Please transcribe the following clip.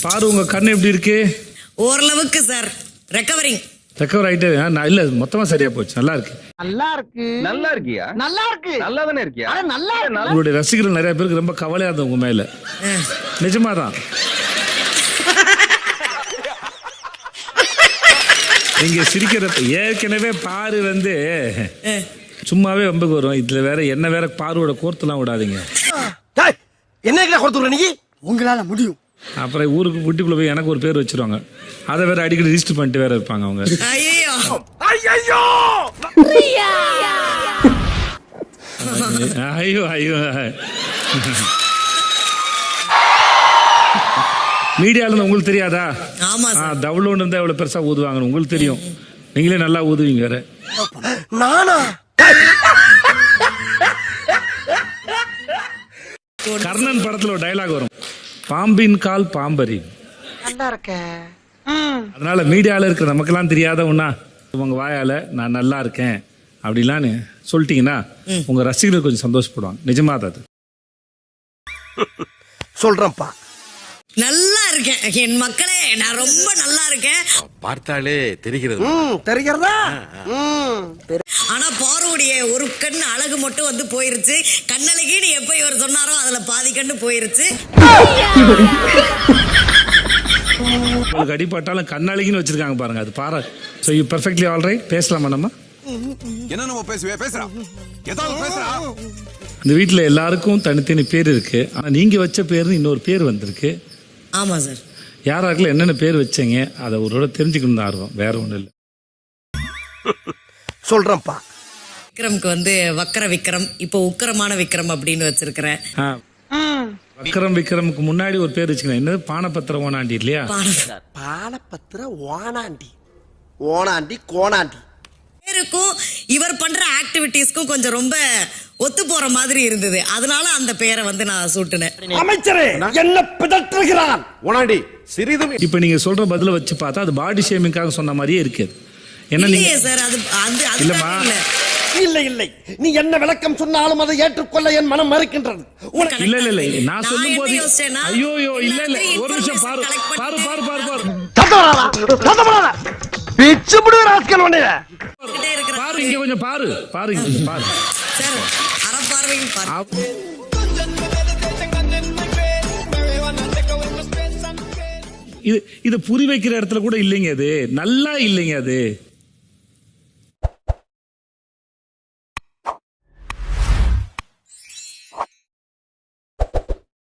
பாரு உங்க கண்ணு எப்படி இருக்கு? ஓரளவுக்கு சார். ரெக்கவர் ஆயிட்டே. நான் இல்ல மொத்தமா சரியா போச்சு. நல்லா இருக்கு. நல்லா இருக்கியா? நல்லா இருக்கு. நல்லா தானே இருக்கியா? நல்லா இருக்கு. உங்களுடைய ரசிகர்கள் நிறைய பேருக்கு ரொம்ப கவலையா இருந்தது உங்க மேல. நிஜமாதான். நீங்க சிரிக்கிறப்ப ஏற்கனவே பாரு வந்து சும்மாவே வம்புக்கு வரும். இதுல வேற என்ன வேற பாருவோட கோர்த்துலாம் விடாதீங்க. என்ன கோர்த்து நீ? உங்களால முடியும். அப்புறம் ஊருக்கு வீட்டுக்குள்ள போய் எனக்கு ஒரு பேர் வச்சிருவாங்க. அதை வேற அடிக்கடி ரிஜிஸ்டர் பண்ணிட்டு வேற இருப்பாங்க அவங்க. ஐயோ ஐயோ ஐயோ. மீடியால இருந்து உங்களுக்கு தெரியாதா? தவுளோன்னு இருந்தா எவ்வளவு பெருசா ஊதுவாங்க உங்களுக்கு தெரியும். நீங்களே நல்லா ஊதுவீங்க வேற. நானா? கர்ணன் படத்துல ஒரு டயலாக் வரும், பாம்பின் கால் பாம்பரி. நல்லா இருக்க. அதனால மீடியால இருக்கிற நமக்கெல்லாம் தெரியாத ஒண்ணா உங்க வாயால நான் நல்லா இருக்கேன் அப்படிலாம் சொல்லிட்டீங்கன்னா உங்க ரசிகர்கள் கொஞ்சம் சந்தோஷப்படுவாங்க. நிஜமா அது சொல்றேன்ப்பா. நல்லா இருக்கேன் என் மக்களே, நான் ரொம்ப நல்லா இருக்கேன். பார்த்தாலே தெரிகிறது. தெரிகிறதா? ஆனா பாருடைய ஒரு கண்ணு அழகு மட்டும் வந்து போயிருச்சு. கண்ணழகின்னு எப்ப இவர் சொன்னாரோ அதுல பாதி கண்ணு போயிருச்சு. உங்களுக்கு அடிபட்டாலும் கண்ணழகின்னு வச்சிருக்காங்க பாருங்க, அது பாரு. So you perfectly all right. பேசலாமா நம்ம? என்ன நம்ம பேசுறோம் ஏதாவது பேசுறோம். இந்த வீட்டுல எல்லாருக்கும் தனித்தனி பேர் இருக்கு. ஆனா நீங்க வச்ச பேரு இன்னொரு பேர் வந்திருக்கு. ஆமா சார். யாராருக்குள்ள என்னென்ன பேர் வச்சீங்க அதை ஒரு தெரிஞ்சுக்கணும் ஆர்வம், வேற ஒண்ணும் இல்லை. சொல்றேன்ப்பா. விக்ரம்க்கு வந்து வக்கர விக்ரம், இப்போ உக்கரமான விக்ரம் அப்படின்னு வச்சிருக்கிறேன். விக்ரமுக்கு முன்னாடி ஒரு பேர் வச்சுக்கிறேன். என்னது? பானபத்திர ஓனாண்டி இல்லையா? பானபத்திர ஓனாண்டி. ஓனாண்டி கோணாண்டி பேருக்கும் இவர் பண்ற ஆக்டிவிட்டீஸ்க்கும் கொஞ்சம் ரொம்ப ஒத்து போற மாதிரி இருந்தது. அதனால அந்த பேரை வந்து நான் சூட்டினேன். அமைச்சரே என்ன பிதற்றுகிறான் ஓனாண்டி சிறிதும். இப்ப நீங்க சொல்ற பதில வச்சு பார்த்தா அது பாடி ஷேமிங்காக சொன்ன மாதிரியே இருக்கு. என்ன நீங்க சார் அது இல்லம்மா. இல்லை இல்லை, நீ என்ன விளக்கம் சொன்னாலும் அதை ஏற்றுக்கொள்ள என் மனம் மறுக்கின்றது. இல்ல இல்ல இல்ல, நான் சொல்லும் போது ஐயோ இல்ல இல்ல, ஒரு நிமிஷம் பாரு பாரு பாரு பாரு பாரு பிச்சு புடுற ஆட்கள் ஒண்ணே. பாரு இங்க கொஞ்சம் பாரு பாரு இங்க கொஞ்சம் பாரு சார். அரபார்வையில் பாரு. இது புரி வைக்கிற இடத்துல கூட இல்லைங்க, அது நல்லா இல்லைங்க அது.